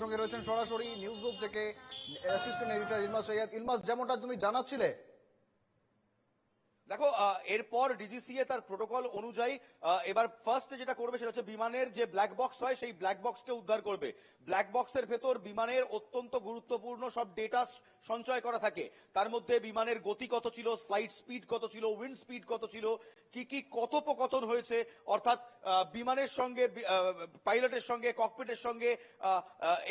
সঙ্গে রয়েছেন সরাসরি নিউজ রুম থেকে অ্যাসিস্ট্যান্ট এডিটর ইলমাস সৈয়দ। ইলমাস, যেমনটা তুমি জানাচ্ছিলে, দেখো এরপর ডিজিসিএ তার প্রোটোকল অনুযায়ী এবার ফার্স্ট যেটা করবে সেটা হচ্ছে বিমানের যে ব্ল্যাক বক্স হয় সেই ব্ল্যাক বক্সকে উদ্ধার করবে। ব্ল্যাক বক্সের ভেতর বিমানের অত্যন্ত গুরুত্বপূর্ণ সব ডেটা সঞ্চয় করা থাকে। তার মধ্যে বিমানের গতি কত ছিল, ফ্লাইট স্পিড কত ছিল, উইন্ড স্পিড কত ছিল, কি কি কথোপকথন হয়েছে, অর্থাৎ বিমানের সঙ্গে পাইলটের সঙ্গে ককপিটের সঙ্গে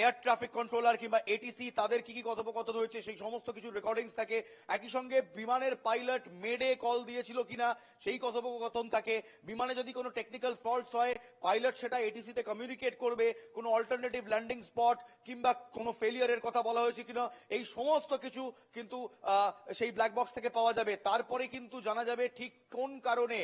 এয়ার ট্রাফিক কন্ট্রোলার কিংবা এটিসি তাদের কি কি কথোপকথন হয়েছে সেই সমস্ত কিছু রেকর্ডিংস থাকে। একই সঙ্গে বিমানের পাইলট মেডে কল দিয়েছিল কিনা সেই কথোপকথন থাকে। বিমানে যদি কোনো টেকনিক্যাল ফল্টস হয় পাইলট সেটা এটিসি তে কমিউনিকেট করবে। কোনো অল্টারনেটিভ ল্যান্ডিং স্পট কিংবা কোনো ফেলিয়ারের কথা বলা হয়েছে কিনা এই সমস্ত কিছু কিন্তু সেই ব্ল্যাক বক্স থেকে পাওয়া যাবে। তারপরে কিন্তু জানা যাবে ঠিক কোন কারণে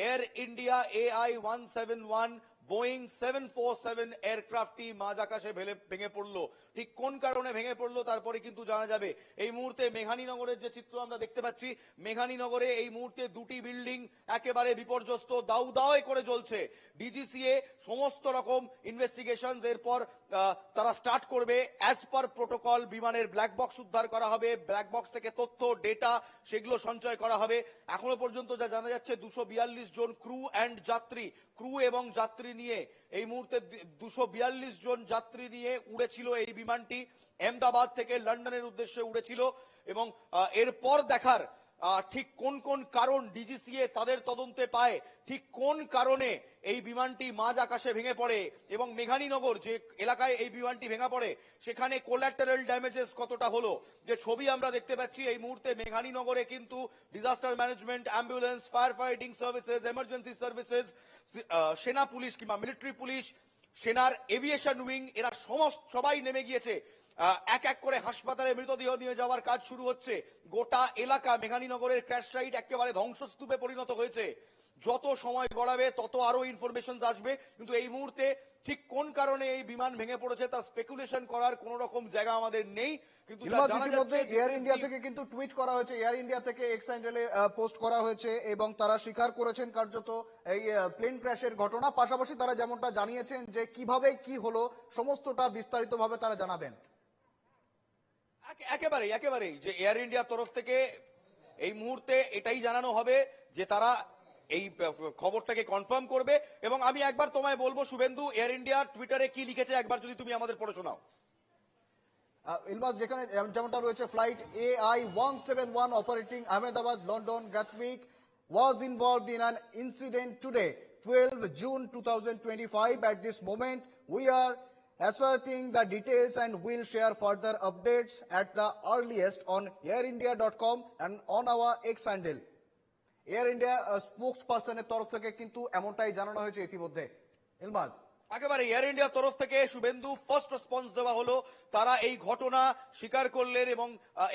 এয়ার ইন্ডিয়া AI-171 বোয়িং 747 এয়ারক্রাফটটি মাঝ আকাশে ভেঙে পড়লো। ঠিক কোন কারণে ভেঙে পড়লো তারপরে কিন্তু জানা যাবে। এই মুহূর্তে মেঘানীনগরের যে চিত্র আমরা দেখতে পাচ্ছি, মেঘানীনগরে এই মুহূর্তে দুটি বিল্ডিং একেবারে বিপর্যস্ত, দাউ দাউ করে জ্বলছে। ডিজিসিএ সমস্ত রকম ইনভেস্টিগেশন এরপর তারা স্টার্ট করবে। অ্যাজ পার প্রোটোকল বিমানের ব্ল্যাক বক্স উদ্ধার করা হবে, ব্ল্যাক বক্স থেকে তথ্য ডেটা সেগুলো সঞ্চয় করা হবে। এখনো পর্যন্ত যা জানা যাচ্ছে 242 জন ক্রু এবং যাত্রী নিয়ে এই মুহূর্তে 242 জন যাত্রী নিয়ে উড়েছিল এই বিমানটি। আহমেদাবাদ থেকে লন্ডনের উদ্দেশ্যে উড়েছিল এবং এরপর দেখার ঠিক কোন কোন কারণ ডিজিসিএ তাদের তদন্তে পায়, ঠিক কোন কারণে এই বিমানটি মাঝ আকাশে ভেঙে পড়ে এবং মেঘানীনগর যে এলাকায় এই বিমানটি ভেঙে পড়ে সেখানে কোল্যাটারাল ড্যামেজেস কতটা হলো। যে ছবি আমরা দেখতে পাচ্ছি এই মুহূর্তে মেঘানীনগরে কিন্তু disaster management, ambulance, fire fighting services, emergency services, সেনা পুলিশ কিংবা মিলিটারি পুলিশ, সেনার এভিয়েশন উইং, এরা সবাই নেমে গিয়েছে। এক এক করে হাসপাতালে মৃতদেহ নিয়ে যাওয়ার কাজ শুরু হচ্ছে। গোটা এলাকা মেঘানীনগরের ক্র্যাশ সাইট একেবারে ধ্বংসস্তূপে পরিণত হয়েছে। যত সময় গড়াবে তত আরো ইনফরমেশন আসবে, কিন্তু এই মুহূর্তে ঠিক কোন কারণে এই বিমান ভেঙে পড়েছে তার স্পেকুলেশন করার কোন রকম জায়গা আমাদের নেই। কিন্তু এয়ার ইন্ডিয়া থেকে কিন্তু টুইট করা হয়েছে, এয়ার ইন্ডিয়া থেকে এক্স হ্যান্ডেলে পোস্ট করা হয়েছে এবং তারা স্বীকার করেছেন কার্যত এই প্লেন ক্র্যাশের ঘটনা। পাশাপাশি তারা যেমনটা জানিয়েছেন যে কিভাবে কি হলো সমস্তটা বিস্তারিতভাবে তারা জানাবেন। একেবারেই যে এয়ার ইন্ডিয়ার তরফ থেকে এই মুহূর্তে এটাই জানানো হবে যে তারা এই খবরটাকে কনফার্ম করবে। এবং আমি একবার তোমায় বলবো শুভেন্দু, এয়ার ইন্ডিয়া টুইটারে কি লিখেছে একবার যদি তুমি আমাদের পড়ে শোনাও। ইলমাস, যেখানে যেমনটা রয়েছে, flight AI-171 operating Ahmedabad London Gatwick was involved in an incident today 12 June 2025. At this moment we are asserting the details and will share further updates at the earliest on airindia.com and on our X handle. Air India স্পোকসপারসনের তরফ থেকে কিন্তু এমনটাই জানানো হয়েছে ইতিমধ্যে। ইলমাস, একেবারে air ইন্ডিয়ার তরফ থেকে শুভেন্দু ফার্স্ট রেসপন্স দেওয়া হলো। তারা এই ঘটনা স্বীকার করলেন এবং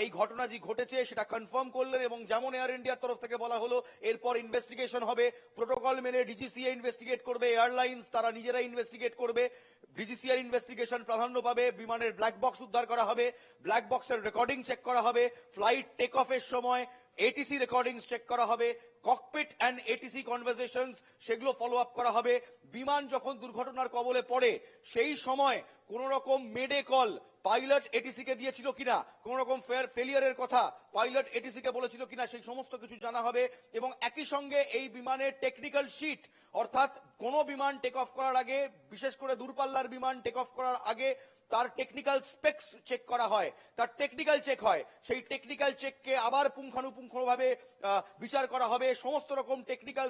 এই ঘটনা যে ঘটেছে সেটা কনফার্ম করলেন এবং যেমন এয়ার ইন্ডিয়ার তরফ থেকে বলা হলো এরপর ইনভেস্টিগেশন হবে। প্রোটোকল মেনে ডিজিসিএ ইনভেস্টিগেট করবে, এয়ারলাইন্স তারা নিজেরা ইনভেস্টিগেট করবে। ডিজিসিএর ইনভেস্টিগেশন প্রাধান্য পাবে। বিমানের ব্ল্যাক বক্স উদ্ধার করা হবে, ব্ল্যাক বক্সের রেকর্ডিং চেক করা হবে, ফ্লাইট টেক অফের সময় এটিসি রেকর্ডিংস চেক করা হবে, ককপিট এন্ড এটিসি কনভারসেশনস সেগুলো ফলো আপ করা হবে। বিমান যখন দুর্ঘটনার কবলে পড়ে সেই সময় কোন রকম মেডে কল পাইলট এটিসি কে দিয়েছিল কিনা, কোন রকম ফেলিয়ারের কথা পাইলট এটিসি কে বলেছিল কিনা সেই সমস্ত কিছু জানা হবে। এবং একই সঙ্গে এই বিমানের টেকনিক্যাল শিট, অর্থাৎ কোন বিমান টেক অফ করার আগে, বিশেষ করে দূরপাল্লার বিমান টেক অফ করার আগে তার টেকনিক্যাল স্পেকস চেক করা হয়, তার টেকনিক্যাল চেক হয়। সেই টেকনিক্যাল চেককে আবার পুঙ্খানুপুঙ্খভাবে বিচার করা হবে। সমস্ত রকম টেকনিক্যাল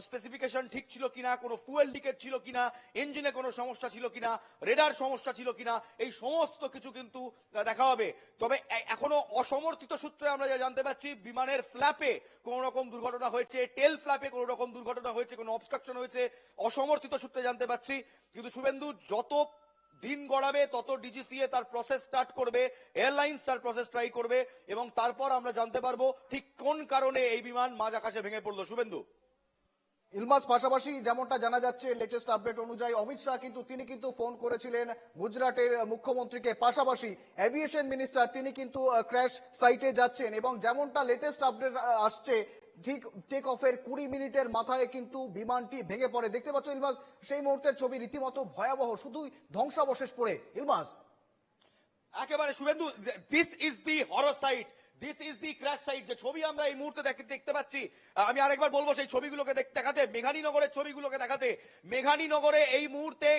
স্পেসিফিকেশন ঠিক ছিল কিনা, কোনো ফুয়েল লিকেজ ছিল কিনা, ইঞ্জিনে কোনো সমস্যা ছিল কিনা, রেডার সমস্যা ছিল কিনা, এই সমস্ত কিছু কিন্তু দেখা হবে। তবে এখনো অসমর্থিত সূত্রে আমরা যা জানতে পাচ্ছি বিমানের ফ্ল্যাপে কোন রকম দুর্ঘটনা হয়েছে, টেল ফ্ল্যাপে কোন রকম দুর্ঘটনা হয়েছে, কোনো অবস্ট্রাকশন হয়েছে, অসমর্থিত সূত্রে জানতে পাচ্ছি। কিন্তু শুভেন্দু যত দিন গড়াবে তত ডিজিসিএ তার প্রসেস স্টার্ট করবে, এয়ারলাইন্স তার প্রসেস ট্রাই করবে এবং তারপর আমরা জানতে পারবো ঠিক কোন কারণে এই বিমান মাঝ আকাশে ভেঙে পড়লো। শুভেন্দু, ইলমাস, পাশাপাশি যেমনটা জানা যাচ্ছে লেটেস্ট আপডেট অনুযায়ী অমিত শাহ তিনি কিন্তু ফোন করেছিলেন গুজরাটের মুখ্যমন্ত্রীকে। পাশাপাশি এভিয়েশন মিনিস্টার তিনি কিন্তু ক্র্যাশ সাইটে যাচ্ছেন এবং যেমনটা লেটেস্ট আপডেট আসছে ঠিক টেক অফের 20 মিনিটের মাথায় কিন্তু বিমানটি ভেঙে পড়ে। দেখতে পাচ্ছ ইলমাস, সেই মুহূর্তের ছবি রীতিমতো ভয়াবহ, শুধুই ধ্বংসাবশেষ পড়ে। ইলমাস, একেবারে Suvendu, this is the horror site, this is the crash site. যে ছবি আমরা এই মুহূর্তে দেখতে পাচ্ছি, আমি আরেকবার বলবো সেই ছবিগুলোকে দেখাতে, মেঘানীনগরের ছবিগুলোকে দেখাতে। মেঘানীনগরে এই মুহূর্তে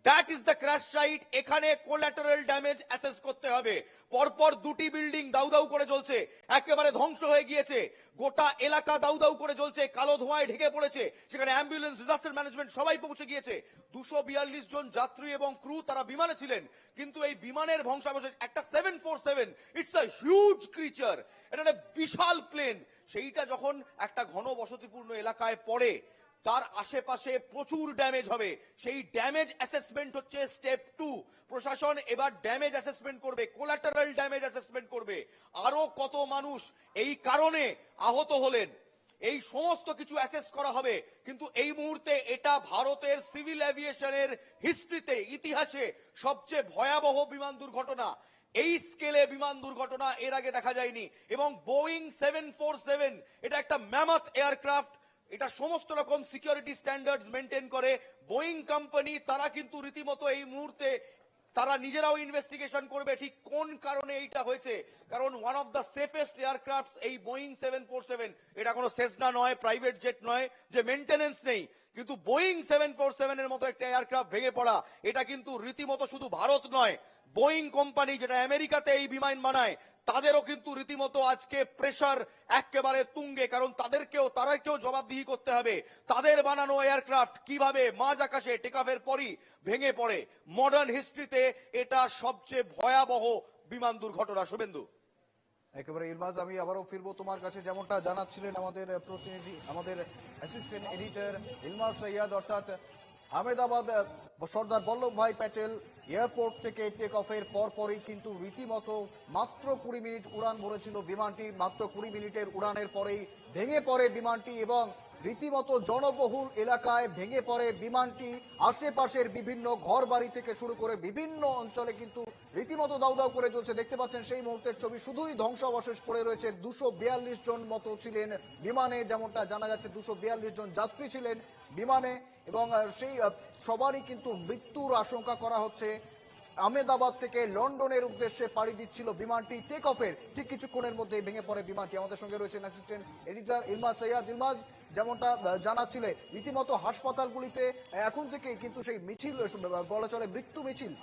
that is the crash site. এখানে কোল্যাটারাল ড্যামেজ অ্যাসেস করতে হবে। পরপর দুটি বিল্ডিং দাউ দাউ করে জ্বলছে, একেবারে ধ্বংস হয়ে গিয়েছে। গোটা এলাকা দাউ দাউ করে জ্বলছে, কালো ধোঁয়ায় ঢেকে পড়েছে। সেখানে অ্যাম্বুলেন্স, ডিজাস্টার ম্যানেজমেন্ট সবাই পৌঁছে গিয়েছে। 242 জন যাত্রী এবং ক্রু তারা বিমানে ছিলেন, কিন্তু এই বিমানের ধ্বংসাবশেষ একটা 747, ইটস আ হিউজ ক্রিচার, এটা একটা বিশাল প্লেন। সেইটা যখন একটা ঘন বসতিপূর্ণ এলাকায় পড়ে, তার আশেপাশে প্রচুর ড্যামেজ হবে। সেই ড্যামেজ অ্যাসেসমেন্ট হচ্ছে স্টেপ 2। প্রশাসন এবার ড্যামেজ অ্যাসেসমেন্ট করবে, কোলাটারাল ড্যামেজ অ্যাসেসমেন্ট করবে। আরো কত মানুষ এই কারণে আহত হলেন, এই সমস্ত কিছু অ্যাসেস করা হবে। কিন্তু এই মুহূর্তে এটা ভারতের সিভিল এভিয়েশনের হিস্ট্রিতে, ইতিহাসে সবচেয়ে ভয়াবহ বিমান দুর্ঘটনা। এই স্কেলে বিমান দুর্ঘটনা এর আগে দেখা যায়নি। এবং বোয়িং 747 এটা একটা ম্যামথ এয়ারক্রাফট, এটা সমস্ত রকম সিকিউরিটি স্ট্যান্ডার্ডস মেনটেন করে। বোয়িং কোম্পানি তারা কিন্তু রীতিমতো এই মুহূর্তে তারা নিজেরাও ইনভেস্টিগেশন করবে ঠিক কোন কারণে এইটা হয়েছে। কারণ one of the safest aircraft এই বোয়িং 747, এটা কোনো সেসনা নয়, প্রাইভেট জেট নয় যে মেনটেনেন্স নেই। কিন্তু বোয়িং 747 এর মতো একটা এয়ারক্রাফট ভেঙে পড়া, এটা কিন্তু রীতিমতো শুধু ভারত নয়, বোয়িং কোম্পানি যেটা আমেরিকাতে এই বিমান বানায়, তাদেরও কিন্তু রীতিমতো আজকে প্রেসার একেবারে তুঙ্গে। কারণ তাদেরকেও জবাবদিহি করতে হবে। তাদের বানানো এয়ারক্রাফট কিভাবে মাঝ আকাশে টেকঅফের পরই ভেঙে পড়ে। মডার্ন হিস্ট্রিতে এটা সবচেয়ে ভয়াবহ বিমান দুর্ঘটনা। শুভেন্দু, একেবারে ইলমাস, আমি আবারও ফিরবো তোমার কাছে। যেমনটা জানাচ্ছিলেন আমাদের প্রতিনিধি, আমাদের অ্যাসিস্ট্যান্ট এডিটর ইলমাস সৈয়দ, অর্থাৎ আহমেদাবাদ সর্দার বল্লভভাই প্যাটেল এয়ারপোর্ট থেকে টেক অফের পরপরই কিন্তু রীতিমতো মাত্র 20 মিনিট উড়ান ভরেছিল বিমানটি। মাত্র 20 মিনিটের উড়ানের পরেই ভেঙে পড়ে বিমানটি এবং রীতিমতো জনবহুল এলাকায় ভেঙে পড়ে বিমানটি। আশেপাশের বিভিন্ন ঘর বাড়ি থেকে শুরু করে বিভিন্ন অঞ্চলে কিন্তু রীতিমতো দাউ দাউ করে চলছে। দেখতে পাচ্ছেন সেই মুহূর্তের ছবি, শুধুই ধ্বংসাবশেষ পড়ে রয়েছে। 242 জন মতো ছিলেন বিমানে, যেমনটা জানা যাচ্ছে 242 জন যাত্রী ছিলেন বিমানে এবং সেই সবারই কিন্তু মৃত্যুর আশঙ্কা করা হচ্ছে। আহমেদাবাদ থেকে লন্ডনের উদ্দেশ্যে পাড়ি দিচ্ছিল বিমানটি। টেক অফের ঠিক কিছুক্ষণের মধ্যেই ভেঙে পড়ে বিমানটি। আমাদের সঙ্গে রয়েছেন অ্যাসিস্ট্যান্ট এডিটর ইলমাস সৈয়দ। ইলমাস, যেমনটা জানাচ্ছিলে, রীতিমতো হাসপাতালগুলিতে এখন থেকেই কিন্তু সেই মিছিল, বলা চলে মৃত্যু মিছিল।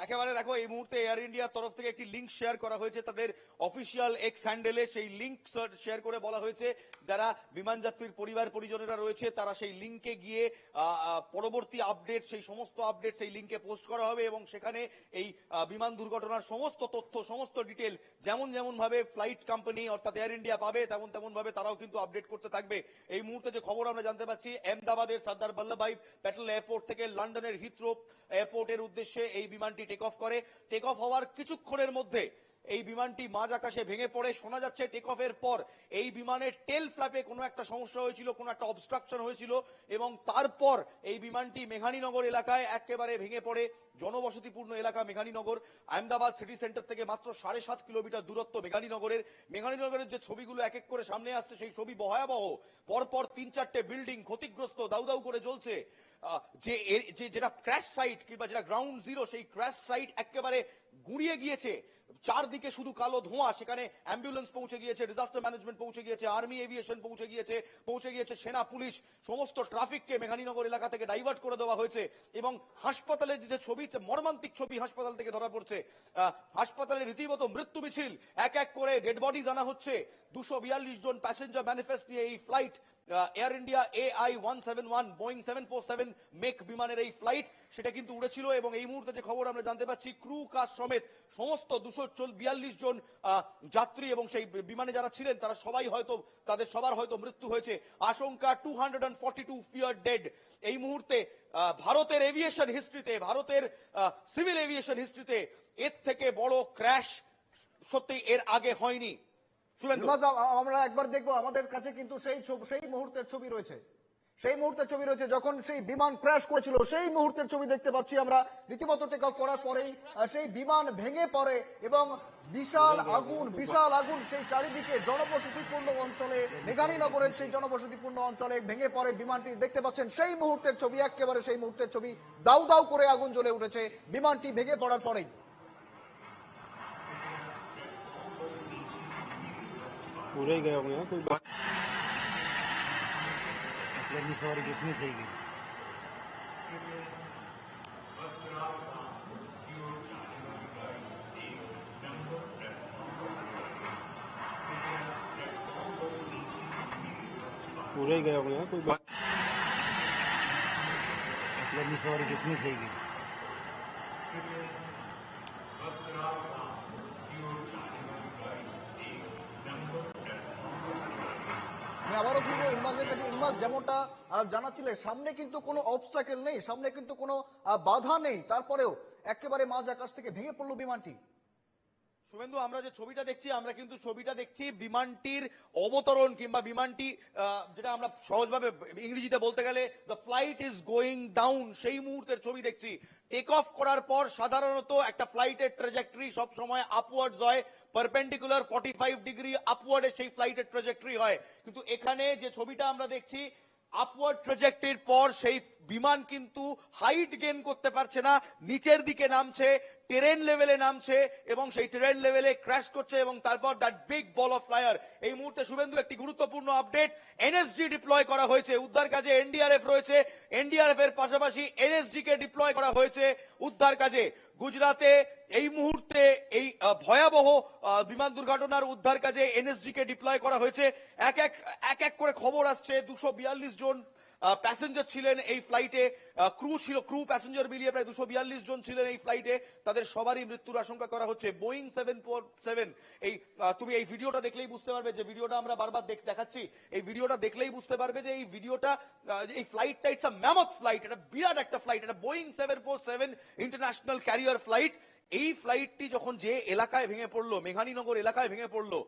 একেবারে দেখো, এই মুহূর্তে এয়ার ইন্ডিয়ার তরফ থেকে একটি লিঙ্ক শেয়ার করা হয়েছে তাদের অফিসিয়াল এক্স হ্যান্ডেলে। সেই লিঙ্ক শেয়ার করে বলা হয়েছে যারা বিমান যাত্রীর পরিবার পরিজনেরা রয়েছে তারা সেই লিঙ্কে গিয়ে পরবর্তী আপডেট, সেই সমস্ত আপডেট সেই লিঙ্কে পোস্ট করা হবে এবং সেখানে এই বিমান দুর্ঘটনার সমস্ত তথ্য, সমস্ত ডিটেল যেমন যেমন ভাবে ফ্লাইট কোম্পানি অর্থাৎ এয়ার ইন্ডিয়া পাবে তেমন তেমন ভাবে তারাও কিন্তু আপডেট করতে থাকবে। এই মুহূর্তে যে খবর আমরা জানতে পাচ্ছি, আহমেদাবাদের সর্দার বল্লভভাই প্যাটেল এয়ারপোর্ট থেকে লন্ডনের হিথ্রো এয়ারপোর্টের উদ্দেশ্যে এই বিমানটি টেক অফ করে। টেক অফ হওয়ার কিছুক্ষণের মধ্যে এই বিমানটি মাঝ আকাশে ভেঙে পড়ে। শোনা যাচ্ছে টেক অফের পর এই বিমানের টেল ফ্ল্যাপে কোনো একটা সমস্যা হয়েছিল, কোনো একটা অবস্ট্রাকশন হয়েছিল এবং তারপর এই বিমানটি মেঘানীনগর এলাকায় একেবারে ভেঙে পড়ে। জনবসতিপূর্ণ এলাকা মেঘানীনগর, আহমেদাবাদ সিটি সেন্টার থেকে মাত্র 7.5 কিলোমিটার দূরত্ব মেঘানীনগরের। মেঘানীনগরের যে ছবিগুলো এক এক করে সামনে আসছে সেই ছবি ভয়াবহ। পরপর 3-4টে বিল্ডিং ক্ষতিগ্রস্ত, দাউ দাউ করে জ্বলছে। যেটা ক্র্যাশ সাইট কিংবা যেটা গ্রাউন্ড জিরো, সেই ক্র্যাশ সাইট একেবারে গুঁড়িয়ে গিয়েছে। চারদিকে শুধু কালো ধোঁয়া। সেখানে অ্যাম্বুলেন্স পৌঁছে গিয়েছে, ডিজাস্টার ম্যানেজমেন্ট পৌঁছে গিয়েছে, আর্মি এভিয়েশন পৌঁছে গিয়েছে সেনা পুলিশ। সমস্ত ট্রাফিককে মেঘানীনগর এলাকা থেকে ডাইভার্ট করে দেওয়া হয়েছে এবং হাসপাতালের যে ছবি, মর্মান্তিক ছবি হাসপাতাল থেকে ধরা পড়ছে। হাসপাতালে রীতিমতো মৃত্যু মিছিল, এক এক করে ডেড বডিজ আনা হচ্ছে। 242 জন প্যাসেঞ্জার ম্যানিফেস্ট নিয়ে এই flight, air India AI-171 Boeing 747 make বিমানের এই ফ্লাইট, সেটা কিন্তু উড়েছিল এবং এই মুহূর্তে যে খবর আমরা জানতে পাচ্ছি, ক্রু কাস্ট সমেত সমস্ত 242 জন যাত্রী এবং সেই বিমানে যারা ছিলেন তারা সবাই হয়তো, তাদের সবার হয়তো মৃত্যু হয়েছে। আশঙ্কা 242 ফিয়ার ডেড। এই মুহূর্তে ভারতের এভিয়েশন হিস্ট্রিতে, ভারতের সিভিল এভিয়েশন হিস্ট্রিতে এর থেকে বড় ক্র্যাশ সত্যি এর আগে হয়নি। ইলমাস, আমরা একবার দেখবো, আমাদের কাছে কিন্তু সেই মুহূর্তের ছবি রয়েছে। সেই মুহূর্তের ছবি রয়েছে যখন সেই বিমান ক্র্যাশ করেছিল, সেই মুহূর্তের ছবি দেখতে পাচ্ছি আমরা। রীতিমতো টেক অফ করার পরেই সেই বিমান ভেঙে পড়ে এবং বিশাল আগুন সেই চারিদিকে জনবসতিপূর্ণ অঞ্চলে, মেঘানীনগরের সেই জনবসতিপূর্ণ অঞ্চলে ভেঙে পড়ে বিমানটি। দেখতে পাচ্ছেন সেই মুহূর্তের ছবি, একেবারে সেই মুহূর্তের ছবি। দাউ দাউ করে আগুন জ্বলে উঠেছে বিমানটি ভেঙে পড়ার পরেই। पूरे ही गए होंगे ना कोई बात अपनी सवारी कितनी चाहिए पूरे ही गए होंगे ना कोई बात अपनी सवारी कितनी चाहिए আমি আবারও ফিরবো ইলমাজের কাছে। ইলমাজ, যেমনটা জানাচ্ছিলেন, সামনে কিন্তু কোনো অবস্টাকেল নেই, সামনে কিন্তু কোনো বাধা নেই, তারপরেও একেবারে মাঝ আকাশ থেকে ভেঙে পড়লো বিমানটি। শুভেন্দু, আমরা যে ছবিটা দেখছি, আমরা কিন্তু ছবিটা দেখছি বিমানটির অবতরণ কিংবা বিমানটি যেটা আমরা সহজভাবে ইংরেজিতে বলতে গেলে the flight is going down, সেই মুহূর্তের ছবি দেখছি। টেক অফ করার পর সাধারণত একটা ফ্লাইটের ট্র্যাজেক্টরি সব সময় আপওয়ার্ডস হয়, পারপেন্ডিকুলার 45 ডিগ্রি আপওয়ার্ডে সেই ফ্লাইটের ট্র্যাজেক্টরি হয়। কিন্তু এখানে যে ছবিটা আমরা দেখছি, আপওয়ার্ড ট্র্যাজেক্টরির পর সেই বিমান কিন্তু হাইট গেইন করতে পারছে না, নিচের দিকে নামছে, টেরেন লেভেলে নামছে এবং সেই টেরেন লেভেলে ক্র্যাশ করছে এবং তারপর that big ball of fire. এই মুহূর্তে শুভেন্দু একটি গুরুত্বপূর্ণ আপডেট, এনএসজি ডিপ্লয় করা হয়েছে উদ্ধার কাজে। এনডিআরএফ রয়েছে, এনডিআরএফ এর পাশাপাশি এনএসজি কে ডিপ্লয় করা হয়েছে উদ্ধার কাজে। গুজরাতে এই মুহূর্তে এই ভয়াবহ বিমান দুর্ঘটনার উদ্ধার কাজে এনএসজি কে ডিপ্লয় করা হয়েছে। এক এক করে খবর আসছে 242 জন প্যাসেঞ্জার ছিলেন এই ফ্লাইটে, ক্রু প্যাসেঞ্জার মিলিয়ে প্রায় 242 জন ছিলেন এই ফ্লাইটে। তাদের সবারই মৃত্যুর আশঙ্কা করা হচ্ছে। বোয়িং 747, এই তুমি এই ভিডিওটা দেখলেই বুঝতে পারবে, যে ভিডিওটা আমরা বারবার দেখাচ্ছি, এই ভিডিওটা দেখলেই বুঝতে পারবে যে এই ভিডিওটা, এই ফ্লাইটটা ইটস আ ম্যামথ ফ্লাইট, এটা বিরাট একটা ফ্লাইট, এটা বোয়িং 747 ইন্টারন্যাশনাল ক্যারিয়ার ফ্লাইট। এই ফ্লাইটটি যখন যে এলাকায় ভেঙে পড়লো, মেঘানীনগর এলাকায় ভেঙে পড়লো,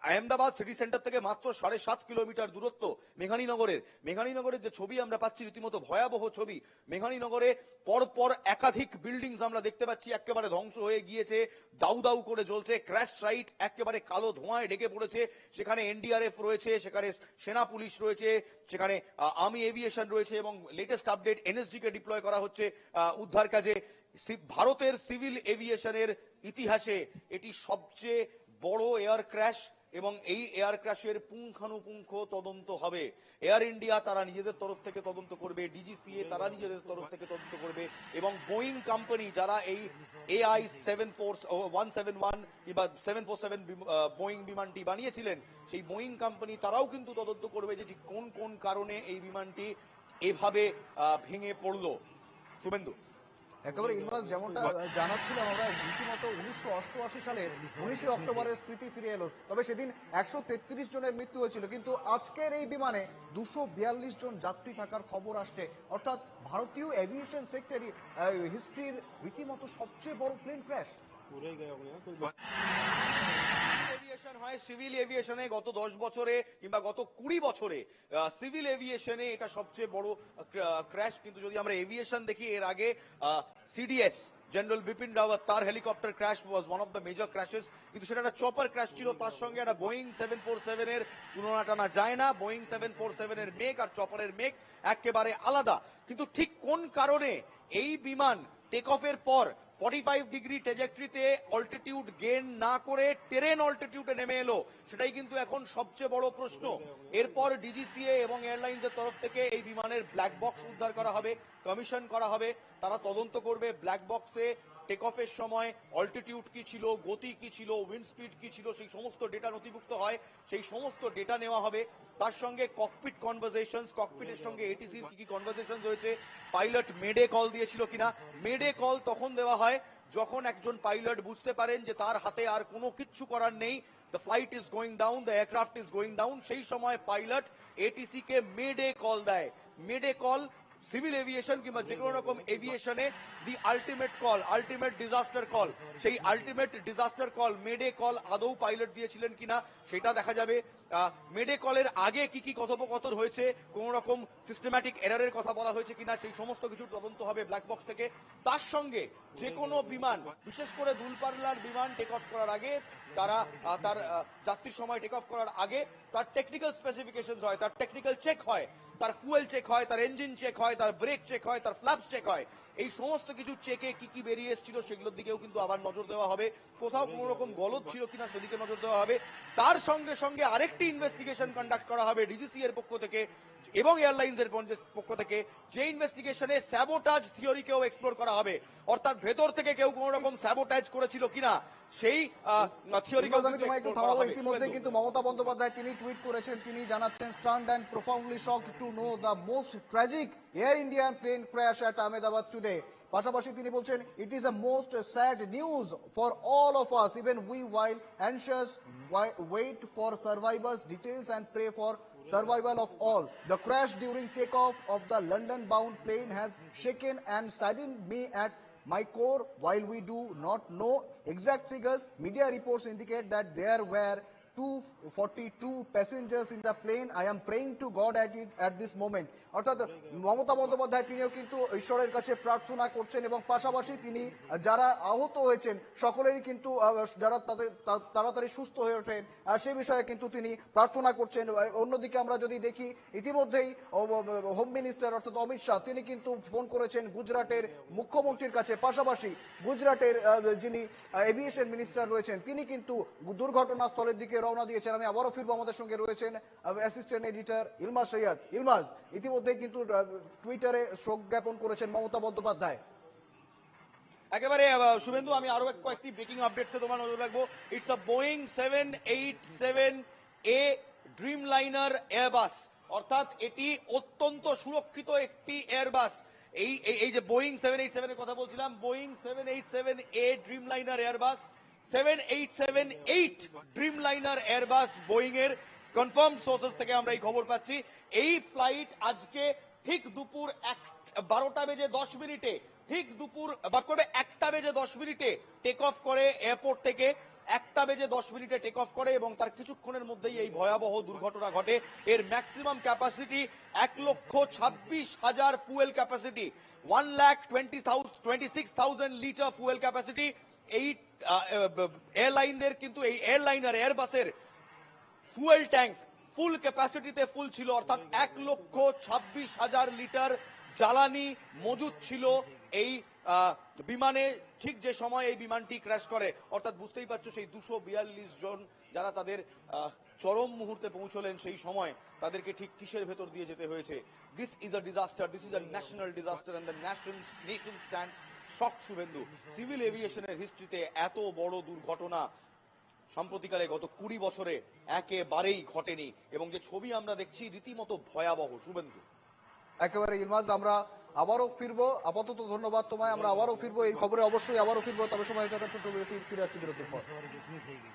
আহমেদাবাদ সিটি সেন্টার থেকে মাত্র 7.5 কিলোমিটার দূরত্ব মেঘানীনগরের যে ছবি আমরা পাচ্ছি, রীতিমতো ভয়াবহ ছবি। মেঘানীনগরে পরপর একাধিক বিল্ডিংস আমরা দেখতে পাচ্ছি একেবারে ধ্বংস হয়ে গিয়েছে, দাউ দাউ করে জ্বলছে। ক্র্যাশ সাইট একেবারে কালো ধোঁয়ায় ঢেকে পড়েছে। সেখানে এনডিআরএফ রয়েছে, সেখানে সেনা পুলিশ রয়েছে, সেখানে আর্মি এভিয়েশন রয়েছে এবং লেটেস্ট আপডেট এনএসজি কে ডিপ্লয় করা হচ্ছে উদ্ধার কাজে। ভারতের সিভিল এভিয়েশনের ইতিহাসে এটি সবচেয়ে বড় এয়ার ক্র্যাশ এবং এই এয়ার ক্র্যাশের পুঙ্খানুপুঙ্খ তদন্ত হবে। এয়ার ইন্ডিয়া তারা নিজেদের তরফ থেকে তদন্ত করবে, ডিজিসিএ তারা নিজেদের তরফ থেকে তদন্ত করবে এবং বোয়িং কোম্পানি যারা এই AI 171 কিংবা 747 বোয়িং বিমানটি বানিয়েছিলেন, সেই বোয়িং কোম্পানি তারাও কিন্তু তদন্ত করবে যে ঠিক কোন কোন কারণে এই বিমানটি এভাবে ভেঙে পড়লো। শুভেন্দু, একেবারে ইলমাস, যেমনটা জানাচ্ছিলাম আমরা, রীতিমতো 1988 সালের 19 অক্টোবরের স্মৃতি ফিরে এলো। তবে সেদিন 133 জনের মৃত্যু হয়েছিল, কিন্তু আজকের এই বিমানে 242 জন যাত্রী থাকার খবর আসছে। অর্থাৎ ভারতীয় এভিয়েশন সেক্টরে হিস্ট্রির রীতিমতো সবচেয়ে বড় প্লেন ক্র্যাশ। पूरे ही गए होंगे ना कोई बात এভিয়েশন হয় সিভিল এভিয়েশনে গত 10 বছরে কিংবা গত 20 বছরে সিভিল এভিয়েশনে এটা সবচেয়ে বড় ক্র্যাশ। কিন্তু যদি আমরা এভিয়েশন দেখি, এর আগে সিডিএস জেনারেল বিপিন রাওয়াত, তার helicopter crash was one of the major ক্র্যাশেস, কিন্তু সেটা একটা চপার ক্র্যাশ ছিল। তার সঙ্গে একটা বোয়িং 747 এর তুলনা টানা যায় না। বোয়িং 747 এর মেক আর চপারের মেক একেবারে আলাদা। কিন্তু ঠিক কোন কারণে এই বিমান টেক অফের পর 45 ডিগ্রি ট্র্যাজেক্টরিতে অল্টিটিউড গেইন না করে টেরেন অল্টিটিউডে নেমে এলো, সেটাই কিন্তু এখন সবচেয়ে বড় প্রশ্ন। এরপর ডিজিসিএ এবং এয়ারলাইন্সের তরফ থেকে এই বিমানের ব্ল্যাক বক্স উদ্ধার করা হবে, কমিশন করা হবে, তারা তদন্ত করবে ব্ল্যাক বক্সে টেক অফের সময় অল্টিটিউড কি ছিল, গতি কি ছিল, উইন্ড স্পিড কি ছিল, সেই সমস্ত ডেটা নথিভুক্ত হয়, সেই সমস্ত ডেটা নেওয়া হবে। তার সঙ্গে ককপিট কনভারসেশনস, ককপিটের সঙ্গে এটিসির কি কি কনভারসেশনস হয়েছে, পাইলট মেডে কল দিয়েছিল কিনা। মেডে কল তখন দেওয়া হয় যখন একজন পাইলট বুঝতে পারেন যে তার হাতে আর কোনো কিচ্ছু করার নেই, the flight is going down, the aircraft is going down, সেই সময় পাইলট এটিসি কে মেডে কল দেয়। মেডে কল সিভিল এভিয়েশন কিংবা যে কোনো রকম এভিয়েশনে the ultimate call, ultimate disaster call, সেই ultimate disaster call, mayday call আদৌ পাইলট দিয়েছিলেন কিনা সেটা দেখা যাবে। মেডে কলের আগে কি কি কথোপকথন হয়েছে, কোন রকম সিস্টেম্যাটিক এরারের কথা বলা হয়েছে কিনা, সেই সমস্ত কিছুর তদন্ত হবে ব্ল্যাক বক্স থেকে। তার সঙ্গে যে কোনো বিমান, বিশেষ করে দূরপাল্লার বিমান টেক অফ করার আগে তারা তার যাত্রীর সময় টেক অফ করার আগে তার টেকনিক্যাল স্পেসিফিকেশন হয়, তার টেকনিক্যাল চেক হয়, তার ফুয়েল চেক হয়, তার ইঞ্জিন চেক হয়, তার ব্রেক চেক হয়, তার ফ্ল্যাপস চেক হয়। এই সমস্ত কিছু চেকে কি কি বেরিয়ে এসেছিল সেগুলোর দিকেও কিন্তু আবার নজর দেওয়া হবে। কোথাও কোনো রকম গলদ ছিল কিনা সেদিকে নজর দেওয়া হবে। তার সঙ্গে সঙ্গে আরেকটি ইনভেস্টিগেশন কন্ডাক্ট করা হবে ডিজিসি এর পক্ষ থেকে এবং এয়ারলাইন্স এর পক্ষ থেকে, যে ইনভেস্টিগেশনে স্যাবোটাজ থিওরিকেও এক্সপ্লোর করা হবে, অর্থাৎ ভেতর থেকে কেউ কোনো রকম স্যাবোটাজ করেছিল কিনা সেই থিওরিকেও আমি তোমায় একটু থামাবো। ইতিমধ্যে কিন্তু মমতা বন্দ্যোপাধ্যায় তিনি টুইট করেছেন, তিনি জানাচ্ছেন stunned and profoundly shocked to know the most tragic Air Indian plane crash at Ahmedabad today. পাশাপাশি তিনি বলছেন, it is a most sad news for all of us, even we while anxious wait for survivors details and pray for survival of all. The crash during takeoff of the London-bound plane has shaken and saddened me at my core. While we do not know exact figures, media reports indicate that there were 242 passengers in the plane. I am praying to God at this moment. অর্থাৎ মমতা বন্দ্যোপাধ্যায় তিনিও কিন্তু ঈশ্বরের কাছে প্রার্থনা করছেন এবং পাশাপাশি তিনি যারা আহত হয়েছেন সকলেরই কিন্তু যারা তাদের তাড়াতাড়ি সুস্থ হয়ে ওঠেন সে বিষয়ে কিন্তু তিনি প্রার্থনা করছেন। অন্যদিকে আমরা যদি দেখি, ইতিমধ্যেই হোম মিনিস্টার অর্থাৎ অমিত শাহ তিনি কিন্তু ফোন করেছেন গুজরাটের মুখ্যমন্ত্রীর কাছে। পাশাপাশি গুজরাটের যিনি এভিয়েশন মিনিস্টার রয়েছেন তিনি কিন্তু দুর্ঘটনাস্থলের দিকে রওনা দিয়েছেন। আমি আবারও ফিরবো, আমাদের সঙ্গে রয়েছেন অ্যাসিস্ট্যান্ট এডিটর ইলমাজ সৈয়দ। ইলমাজ, ইতিমধ্যে কিন্তু টুইটারে শোক জ্ঞাপন করেছেন মমতা বন্দ্যোপাধ্যায়। একেবারে শুভেন্দু, আমি আরো কয়েকটি ব্রেকিং আপডেটসে তোমার নজর রাখবো। It's a Boeing 787A Dreamliner Airbus, অর্থাৎ এটি অত্যন্ত সুরক্ষিত একটি এয়ারবাস। এই যে বোয়িং 787 এর কথা বলছিলাম, Boeing 787A Dreamliner Airbus, 7878 Dreamliner Airbus Boeing এর। কনফার্ম সোর্সেস থেকে আমরা এই খবর পাচ্ছি। এই ফ্লাইট আজকে ঠিক দুপুর 12টা বেজে 10 মিনিটে, ঠিক দুপুর 1টা বেজে 10 মিনিটে টেক অফ করে এয়ারপোর্ট থেকে। 1টা বেজে 10 মিনিটে টেক অফ করে এবং তার কিছুক্ষণের মধ্যেই এই ভয়াবহ দুর্ঘটনা ঘটে। এর maximum capacity 1,26,000 fuel capacity, 1,26,000 litre fuel capacity. এই এয়ারলাইনের কিন্তু এই এয়ারলাইনার এয়ারবাসের ফুয়েল ট্যাঙ্ক ফুল ক্যাপাসিটিতে ফুল ছিল, অর্থাৎ 1,26,000 লিটার জ্বালানি মজুদ ছিল এই বিমানে ঠিক যে সময় এই বিমানটি ক্র্যাশ করে। অর্থাৎ বুঝতেই পারছো সেই 242 জন যারা তাদের চরম মুহূর্তে পৌঁছলেন সেই সময় তাদেরকে ঠিক কিসের ভেতর দিয়ে যেতে হয়েছে। This is a disaster, this is a national disaster and the nation stands shock. Suvendu, civil এভিয়েশনের হিস্ট্রিতে এত বড় দুর্ঘটনা সম্প্রতিকালে গত 20 বছরে একেবারেই ঘটেনি এবং যে ছবি আমরা দেখছি রীতিমতো ভয়াবহ। শুভেন্দু, একেবারে ইলমাজ, আমরা আবারও ফিরবো। আপাতত ধন্যবাদ তোমায়, আমরা আবারও ফিরবো এই খবরে, অবশ্যই আবারও ফিরবো। তবে সময় হচ্ছে একটা ছোট্ট বিরতি, ফিরে আসছি বিরতির পর। सवारी कितनी थी गई